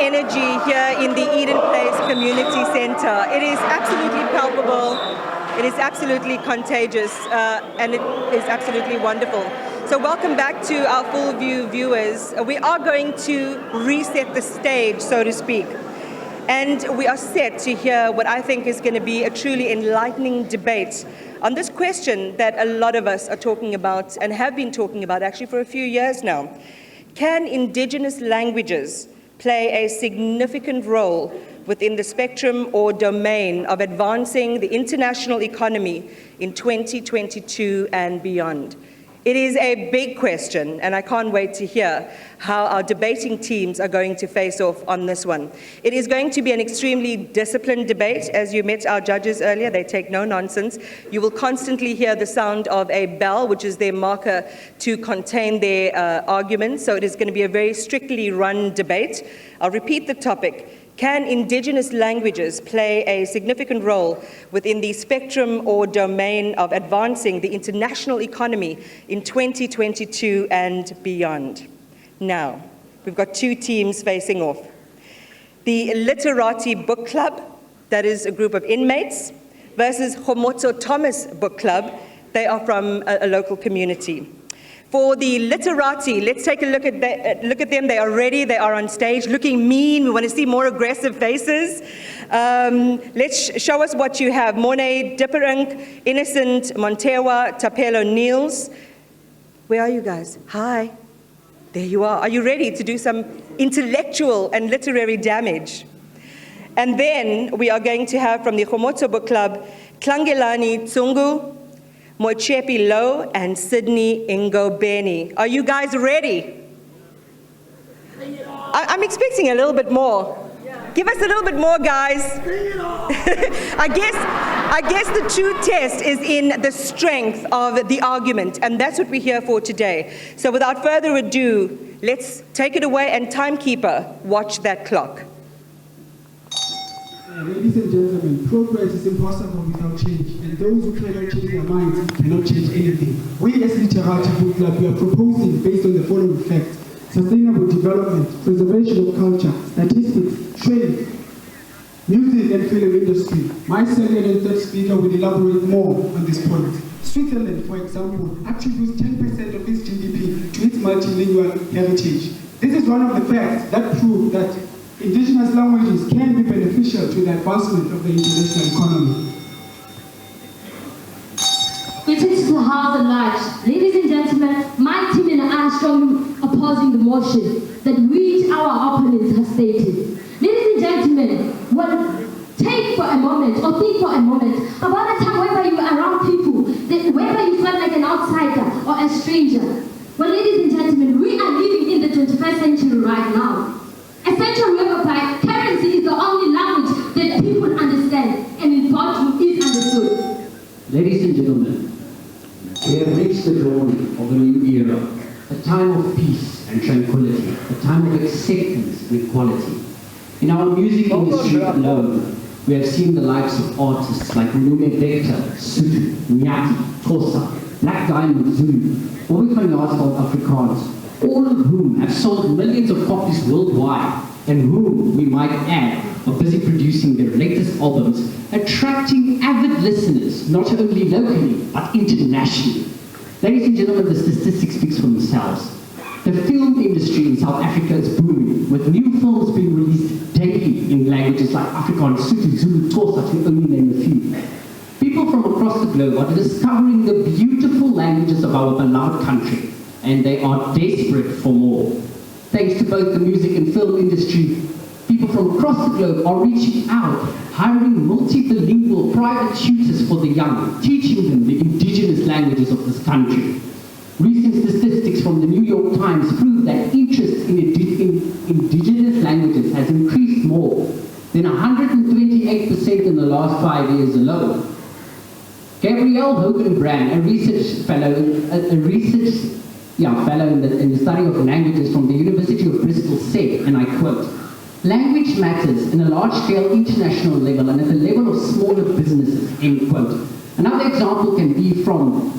energy here in the Eden Place Community Centre. It is absolutely palpable, it is absolutely contagious, and it is absolutely wonderful. So welcome back to our Full View viewers. We are going to reset the stage, so to speak. And we are set to hear what I think is going to be a truly enlightening debate on this question that a lot of us are talking about and have been talking about actually for a few years now. Can Indigenous languages play a significant role within the spectrum or domain of advancing the international economy in 2022 and beyond? It is a big question, and I can't wait to hear how our debating teams are going to face off on this one. It is going to be an extremely disciplined debate. As you met our judges earlier, they take no nonsense. You will constantly hear the sound of a bell, which is their marker to contain their arguments. So it is going to be a very strictly run debate. I'll repeat the topic. Can Indigenous languages play a significant role within the spectrum or domain of advancing the international economy in 2022 and beyond? Now, we've got two teams facing off. The Literati Book Club, that is a group of inmates, versus Kgomotso Thomas Book Club. They are from a local community. For the Literati, let's take a look at them. They are ready. They are on stage, looking mean. We want to see more aggressive faces. Let's show us what you have. Mornay Dipperink, Innocent Montewa, Tapelo Niels. Where are you guys? Hi. There you are. Are you ready to do some intellectual and literary damage? And then we are going to have from the Kgomotso Book Club, Klangelani Tsungu, Mochepi Low, and Sydney Ngobeni. Are you guys ready? I'm expecting a little bit more. Give us a little bit more, guys. I guess the true test is in the strength of the argument, and that's what we're here for today. So without further ado, let's take it away, and timekeeper, watch that clock. Ladies and gentlemen, progress is impossible without change, and those who cannot change their minds cannot change anything. We as Literati Book Club, we are proposing based on the following facts: sustainable development, preservation of culture, statistics, trade, music and film industry. My second and third speaker will elaborate more on this point. Switzerland, for example, attributes 10% of its GDP to its multilingual heritage. This is one of the facts that prove that Indigenous languages can be beneficial to the advancement of the international economy. Greetings to the House and Large. Ladies and gentlemen, my team and I are strongly opposing the motion that which our opponents have stated. Ladies and gentlemen, take for a moment or think for a moment about a time whether you are around people, whether you felt like an outsider or a stranger. Well, ladies and gentlemen, we are living in the 21st century right now. A century whereby currency is the only language that people understand and important is understood. Ladies and gentlemen, we have reached the dawn of a new era, a time of peace and tranquility, a time of acceptance and equality. In our music industry alone, we have seen the likes of artists like Nume Vector, Sutu, Nyati, Tosa, Black Diamond, Zulu, Ovikanyas Afrikaans, all of whom have sold millions of copies worldwide, and whom, we might add, are busy producing their latest albums, attracting avid listeners, not only locally, but internationally. Ladies and gentlemen, the statistics speak for themselves. The film industry in South Africa is booming, with new films being released daily in languages like Afrikaans, Sotho, Zulu, Xhosa, to only name a few. People from across the globe are discovering the beautiful languages of our beloved country, and they are desperate for more. Thanks to both the music and film industry, people from across the globe are reaching out, hiring multilingual private tutors for the young, teaching them the indigenous languages of this country. Recent statistics from the New York Times prove that interest in indigenous languages has increased more than 128% in the last 5 years alone. Gabrielle Hogan-Brand, a research fellow in the study of languages from the University of Bristol said, and I quote, "Language matters in a large-scale international level and at the level of smaller businesses," end quote. Another example can be from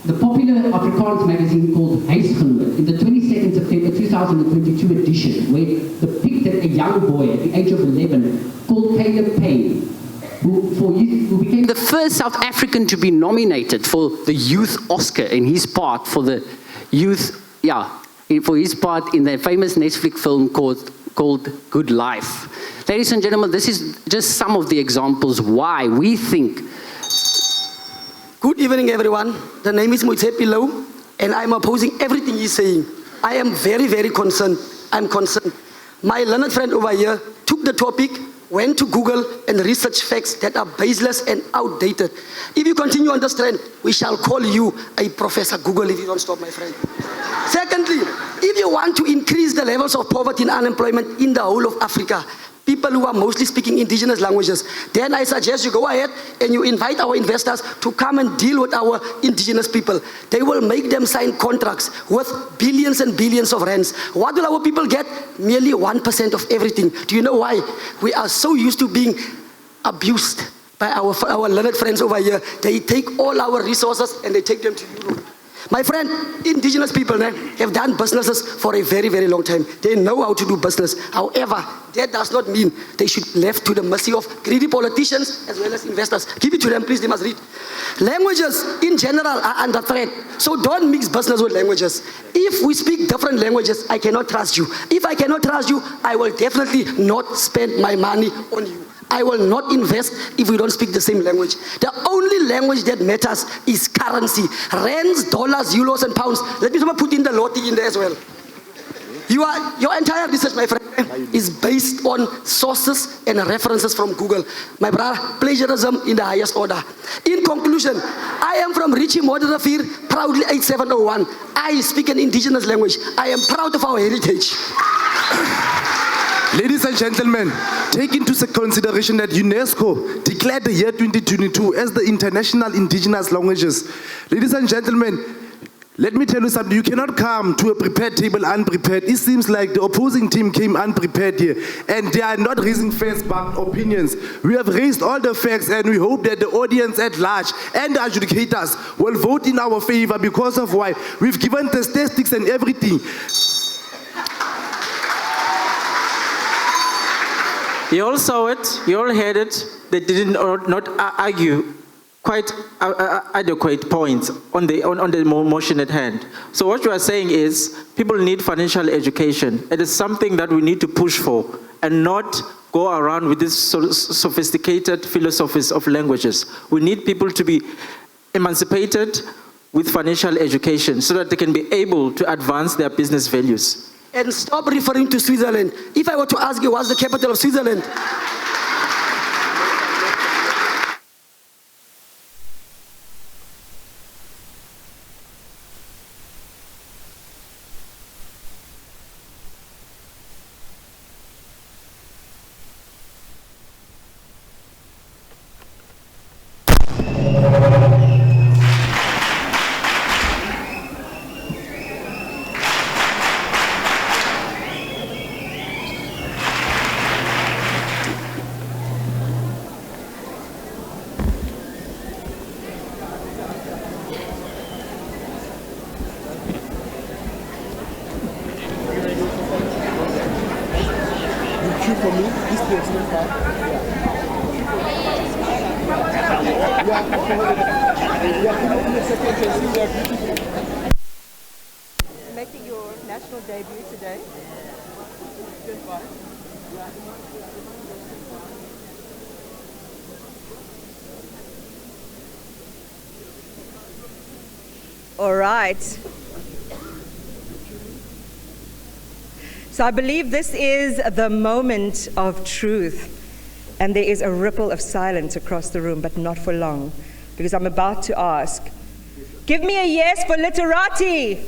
the popular Afrikaans magazine called Huisgenoot. In the 22nd September 2000, 2022 edition, where it depicted a young boy at the age of 11 called Caleb Payne, who became the first South African to be nominated for the Youth Oscar in his part for the youth, for his part in the famous Netflix film called Good Life. Ladies and gentlemen, this is just some of the examples why we think. Good evening, everyone. The name is Moitsepi Lau, and I'm opposing everything he's saying. I am very, very concerned. I'm concerned. My learned friend over here took the topic, went to Google and researched facts that are baseless and outdated. If you continue on this trend, we shall call you a Professor Google if you don't stop, my friend. Secondly, if you want to increase the levels of poverty and unemployment in the whole of Africa, people who are mostly speaking indigenous languages, then I suggest you go ahead and you invite our investors to come and deal with our indigenous people. They will make them sign contracts worth billions and billions of rands. What will our people get? Merely 1% of everything. Do you know why? We are so used to being abused by our learned friends over here. They take all our resources and they take them to Europe. My friend, indigenous people have done businesses for a very, very long time. They know how to do business. However, that does not mean they should be left to the mercy of greedy politicians as well as investors. Give it to them, please, they must read. Languages in general are under threat. So don't mix business with languages. If we speak different languages, I cannot trust you. If I cannot trust you, I will definitely not spend my money on you. I will not invest if we don't speak the same language. The only language that matters is currency. Rands, dollars, euros, and pounds. Let me put in the lottie in there as well. Your entire research, my friend, is based on sources and references from Google. My brother, plagiarism in the highest order. In conclusion, I am from Richie Moderafir, proudly 8701. I speak an indigenous language. I am proud of our heritage. Ladies and gentlemen, take into consideration that UNESCO declared the year 2022 as the International Indigenous Languages. Ladies and gentlemen, let me tell you something. You cannot come to a prepared table unprepared. It seems like the opposing team came unprepared here, and they are not raising facts-backed opinions. We have raised all the facts, and we hope that the audience at large and the adjudicators will vote in our favor because of why we've given the statistics and everything. You all saw it, you all heard it. They did not argue quite adequate points on the motion at hand. So what you are saying is people need financial education. It is something that we need to push for and not go around with these sophisticated philosophies of languages. We need people to be emancipated with financial education so that they can be able to advance their business values. And stop referring to Switzerland. If I were to ask you what's the capital of Switzerland, making your national debut today. All right. So I believe this is the moment of truth. And there is a ripple of silence across the room, but not for long, because I'm about to ask, give me a yes for Literati.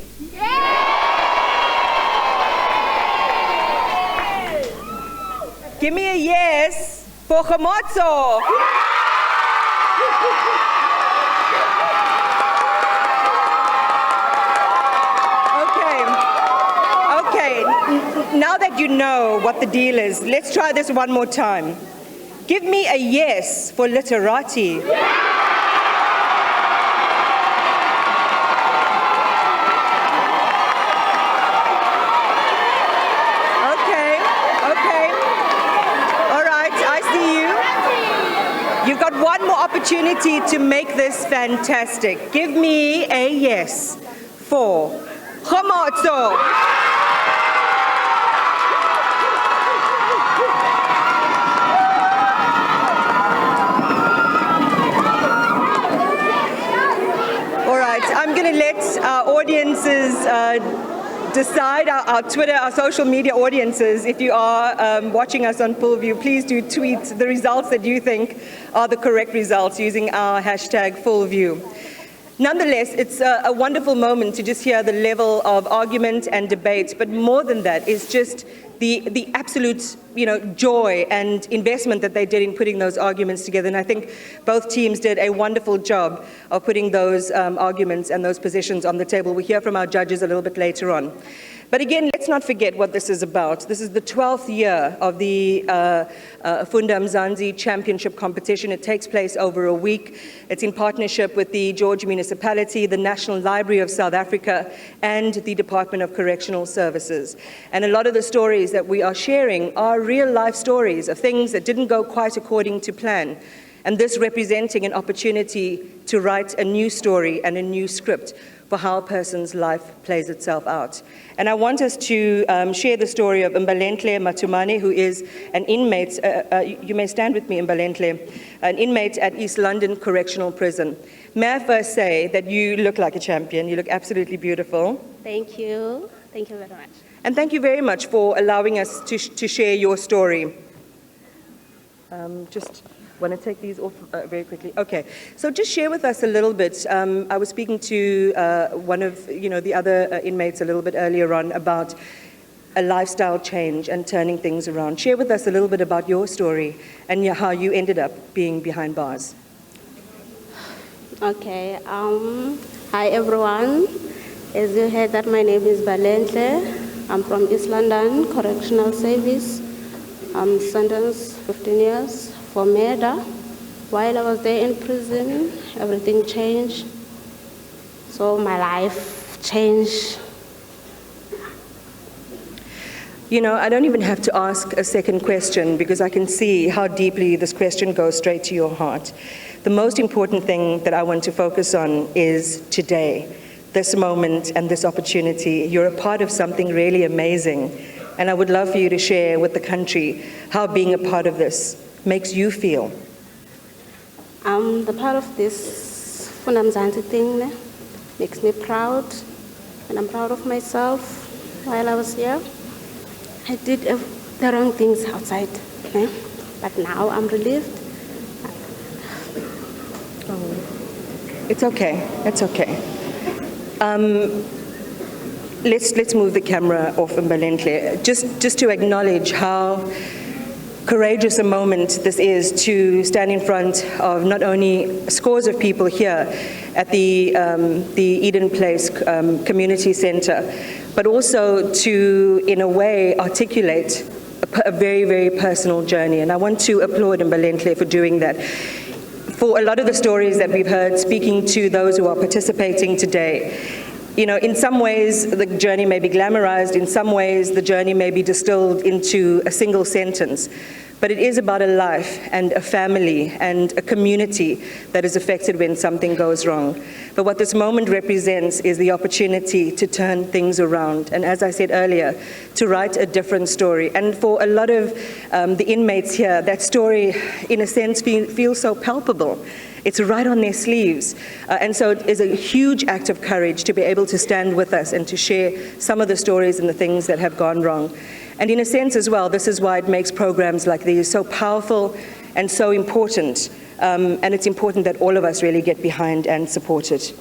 Give me a yes for Kgomotso. Okay, now that you know what the deal is, let's try this one more time. Give me a yes for Literati. opportunity to make this fantastic. Give me a yes for Kgomotso. I'm going to let our audiences decide, our Twitter, our social media audiences. If you are watching us on Full View, please do tweet the results that you think are the correct results using our hashtag Full View. Nonetheless, it's a wonderful moment to just hear the level of argument and debate, but more than that is just the absolute, joy and investment that they did in putting those arguments together. And I think both teams did a wonderful job of putting those arguments and those positions on the table. We'll hear from our judges a little bit later on. But again, let's not forget what this is about. This is the 12th year of the Funda Mzantsi Championship competition. It takes place over a week. It's in partnership with the George Municipality, the National Library of South Africa, and the Department of Correctional Services. And a lot of the stories that we are sharing are real-life stories of things that didn't go quite according to plan. And this representing an opportunity to write a new story and a new script for how a person's life plays itself out. And I want us to share the story of Mbalenhle Matumane, who is an inmate, you may stand with me, Mbalenhle, an inmate at East London Correctional Prison. May I first say that you look like a champion, you look absolutely beautiful. Thank you very much. And thank you very much for allowing us to share your story. Just want to take these off very quickly. Okay, so just share with us a little bit. I was speaking to one of the other inmates a little bit earlier on about a lifestyle change and turning things around. Share with us a little bit about your story and how you ended up being behind bars. Okay, hi everyone. As you heard that my name is Mbalenhle. I'm from East London Correctional Service. I'm sentenced 15 years for murder. While I was there in prison, everything changed. So my life changed. I don't even have to ask a second question because I can see how deeply this question goes straight to your heart. The most important thing that I want to focus on is today, this moment and this opportunity. You're a part of something really amazing. And I would love for you to share with the country how being a part of this makes you feel. The part of this Funda Mzantsi thing makes me proud, and I'm proud of myself. While I was here, I did the wrong things outside, but now I'm relieved. It's okay, it's okay. Let's move the camera off Mbalenhle, just to acknowledge how courageous a moment this is to stand in front of not only scores of people here at the Eden Place Community Center, but also to, in a way, articulate a very, very personal journey. And I want to applaud Mbalenhle for doing that. For a lot of the stories that we've heard, speaking to those who are participating today, in some ways the journey may be glamorized, in some ways the journey may be distilled into a single sentence, but it is about a life and a family and a community that is affected when something goes wrong. But what this moment represents is the opportunity to turn things around, and as I said earlier, to write a different story. And for a lot of the inmates here, that story, in a sense, feels so palpable. It's right on their sleeves. And so it is a huge act of courage to be able to stand with us and to share some of the stories and the things that have gone wrong. And in a sense as well, this is why it makes programs like these so powerful and so important. And it's important that all of us really get behind and support it.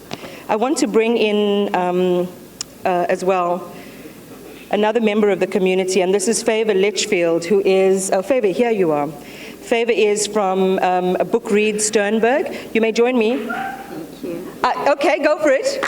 I want to bring in as well another member of the community, and this is Favor Litchfield, who is, Favor, here you are. Favor is from a book read, Sternberg. You may join me. Thank you. Okay, go for it.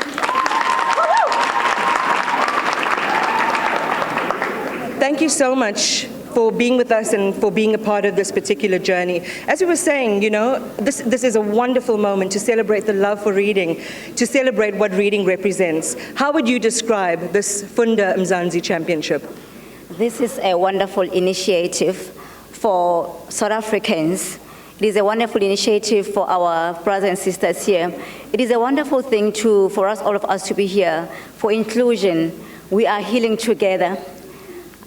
Thank you so much for being with us and for being a part of this particular journey. As we were saying, this is a wonderful moment to celebrate the love for reading, to celebrate what reading represents. How would you describe this Funda Mzantsi Championship? This is a wonderful initiative for South Africans It is a wonderful initiative for our brothers and sisters here. It is a wonderful thing for all of us to be here. For inclusion, we are healing together.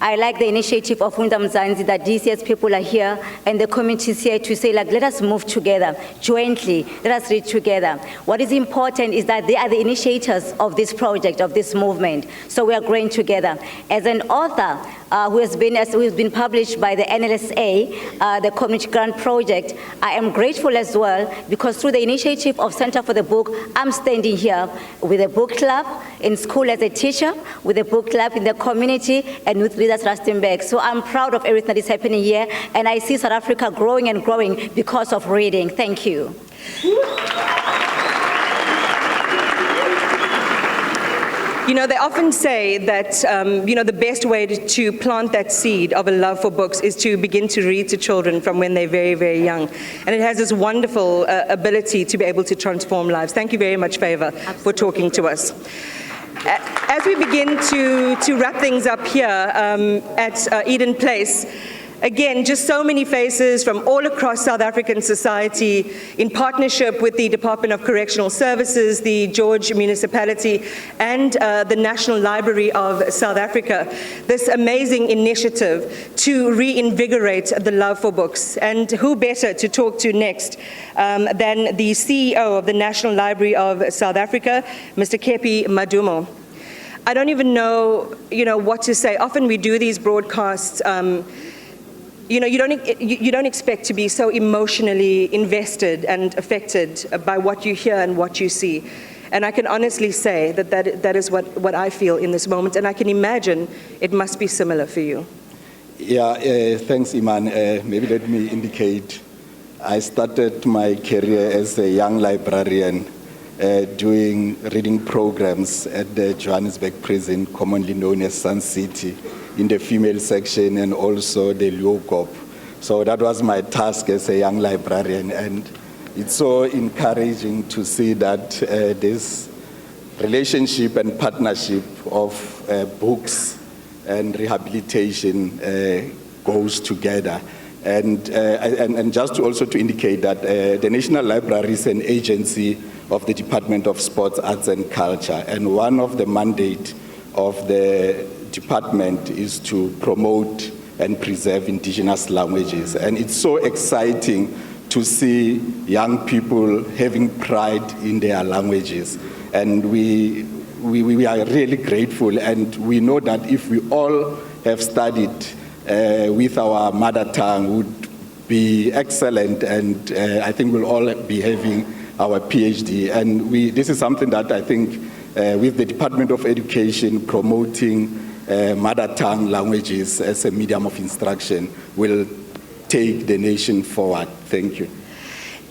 I like the initiative of Funda Mzantsi that this year's people are here and the community is here to say, like, let us move together, jointly, let us read together. What is important is that they are the initiators of this project, of this movement. So we are growing together. As an author who has been published by the NLSA, the Community Grant Project, I am grateful as well because through the initiative of Center for the Book, I'm standing here with a book club in school as a teacher, with a book club in the community, and with Readers Rustenburg. So I'm proud of everything that is happening here, and I see South Africa growing and growing because of reading. Thank you. You know, they often say that, the best way to plant that seed of a love for books is to begin to read to children from when they're very, very young. And it has this wonderful ability to be able to transform lives. Thank you very much, Favor, for talking to us. As we begin to wrap things up here at Eden Place, again, just so many faces from all across South African society in partnership with the Department of Correctional Services, the George Municipality, and the National Library of South Africa. This amazing initiative to reinvigorate the love for books. And who better to talk to next than the CEO of the National Library of South Africa, Mr. Kepi Madumo. I don't even know, what to say. Often we do these broadcasts. You don't expect to be so emotionally invested and affected by what you hear and what you see. And I can honestly say that is what I feel in this moment, and I can imagine it must be similar for you. Yeah, thanks, Iman. Maybe let me indicate, I started my career as a young librarian doing reading programs at the Johannesburg prison, commonly known as Sun City, in the female section, and also the Leeuwkop. So that was my task as a young librarian, and it's so encouraging to see that this relationship and partnership of books and rehabilitation goes together. And just also to indicate that the National Library is an agency of the Department of Sports, Arts and Culture, and one of the mandate of the department is to promote and preserve indigenous languages. And it's so exciting to see young people having pride in their languages. And we are really grateful, and we know that if we all have studied with our mother tongue, would be excellent, and I think we'll all be having our PhD. And this is something that I think with the Department of Education promoting mother tongue languages as a medium of instruction will take the nation forward. Thank you.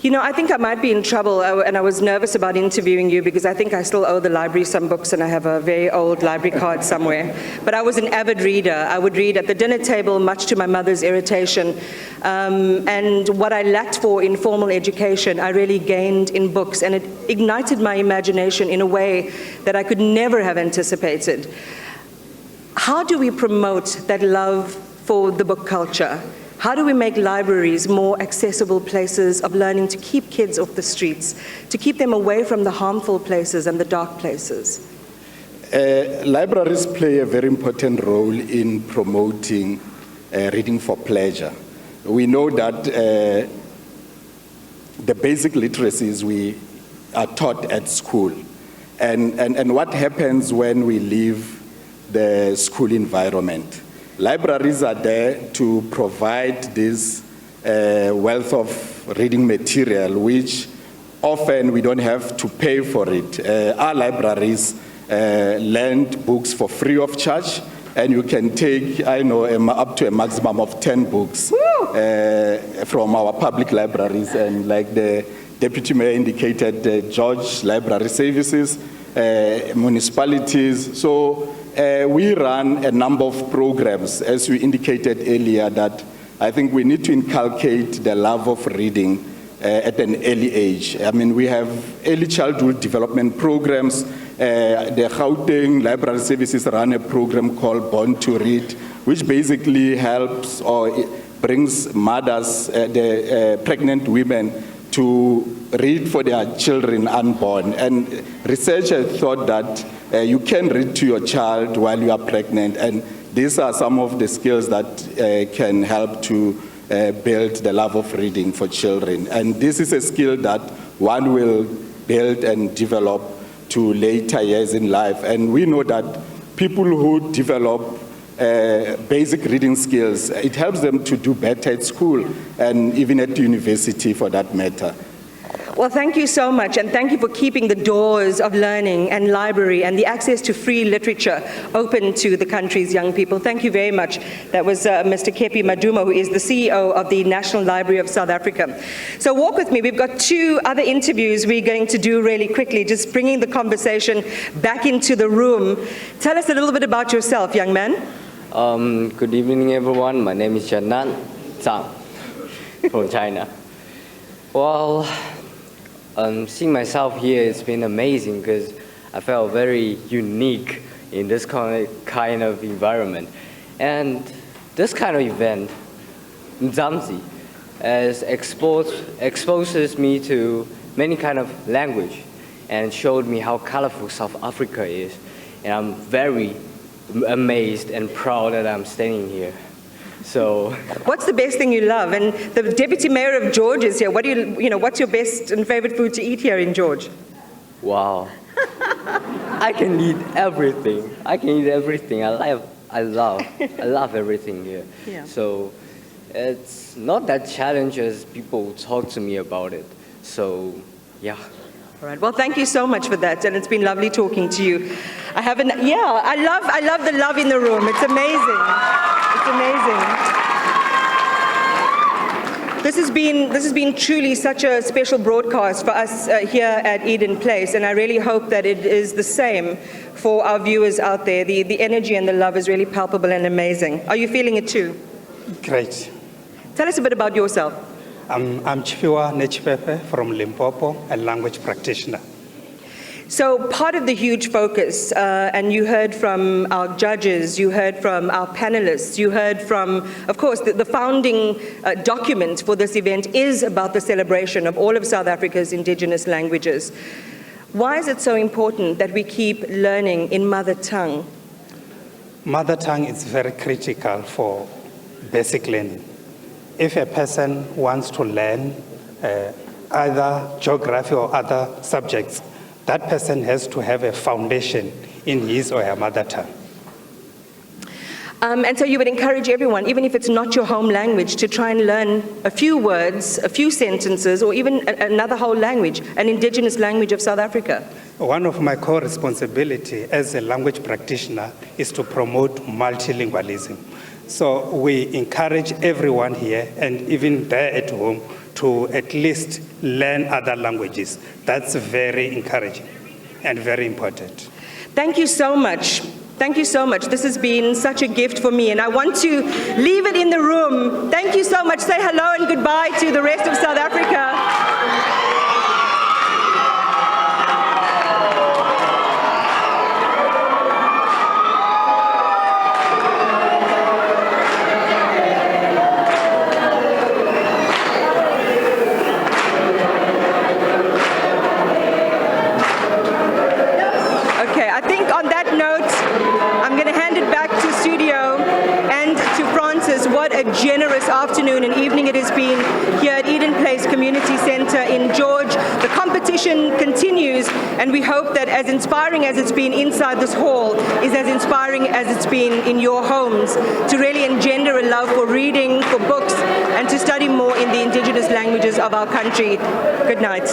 I think I might be in trouble, and I was nervous about interviewing you because I think I still owe the library some books, and I have a very old library card somewhere. But I was an avid reader. I would read at the dinner table, much to my mother's irritation. And what I lacked for in formal education, I really gained in books, and it ignited my imagination in a way that I could never have anticipated. How do we promote that love for the book culture? How do we make libraries more accessible places of learning to keep kids off the streets, to keep them away from the harmful places and the dark places? Libraries play a very important role in promoting reading for pleasure. We know that the basic literacies we are taught at school. And what happens when we leave the school environment? Libraries are there to provide this wealth of reading material, which often we don't have to pay for it. Our libraries lend books for free of charge, and you can take, up to a maximum of 10 books from our public libraries. And like the Deputy Mayor indicated, the George Library Services, municipalities. So we run a number of programs, as we indicated earlier, that I think we need to inculcate the love of reading at an early age. I mean, we have early childhood development programs. The Gauteng Library Services run a program called Born to Read, which basically helps or brings mothers, the pregnant women, to read for their children unborn. And researchers thought that you can read to your child while you are pregnant, and these are some of the skills that can help to build the love of reading for children. And this is a skill that one will build and develop to later years in life. And we know that people who develop basic reading skills, it helps them to do better at school and even at university for that matter. Well, thank you so much, and thank you for keeping the doors of learning and library and the access to free literature open to the country's young people. Thank you very much. That was Mr. Kepi Maduma, who is the CEO of the National Library of South Africa. So walk with me. We've got 2 other interviews we're going to do really quickly, just bringing the conversation back into the room. Tell us a little bit about yourself, young man. Good evening, everyone. My name is Funda Mzantsi from China. Well, seeing myself here, it's been amazing because I felt very unique in this kind of environment. And this kind of event, Mzantsi, exposes me to many kind of language and showed me how colorful South Africa is. And I'm very amazed and proud that I'm standing here. So, what's the best thing you love? And the Deputy Mayor of George is here. What do what's your best and favorite food to eat here in George? Wow. I can eat everything. I love everything here. Yeah. So, it's not that challenging as people talk to me about it. So, yeah. All right. Well, thank you so much for that, and it's been lovely talking to you. I love the love in the room. It's amazing. It's amazing. This has been truly such a special broadcast for us here at Eden Place, and I really hope that it is the same for our viewers out there. The energy and the love is really palpable and amazing. Are you feeling it too? Great. Tell us a bit about yourself. I'm Chifiwa Nechipepe from Limpopo, a language practitioner. So part of the huge focus, and you heard from our judges, you heard from our panelists, you heard from, of course, the founding document for this event is about the celebration of all of South Africa's indigenous languages. Why is it so important that we keep learning in mother tongue? Mother tongue is very critical for basic learning. If a person wants to learn either geography or other subjects, that person has to have a foundation in his or her mother tongue. And so you would encourage everyone, even if it's not your home language, to try and learn a few words, a few sentences, or even another whole language, an indigenous language of South Africa. One of my core responsibilities as a language practitioner is to promote multilingualism. So we encourage everyone here and even there at home to at least learn other languages. That's very encouraging and very important. Thank you so much. Thank you so much. This has been such a gift for me, and I want to leave it in the room. Thank you so much. Say hello and goodbye to the rest of South Africa. Generous afternoon and evening it has been here at Eden Place Community Centre in George. The competition continues, and we hope that as inspiring as it's been inside this hall is as inspiring as it's been in your homes, to really engender a love for reading, for books, and to study more in the indigenous languages of our country. Good night.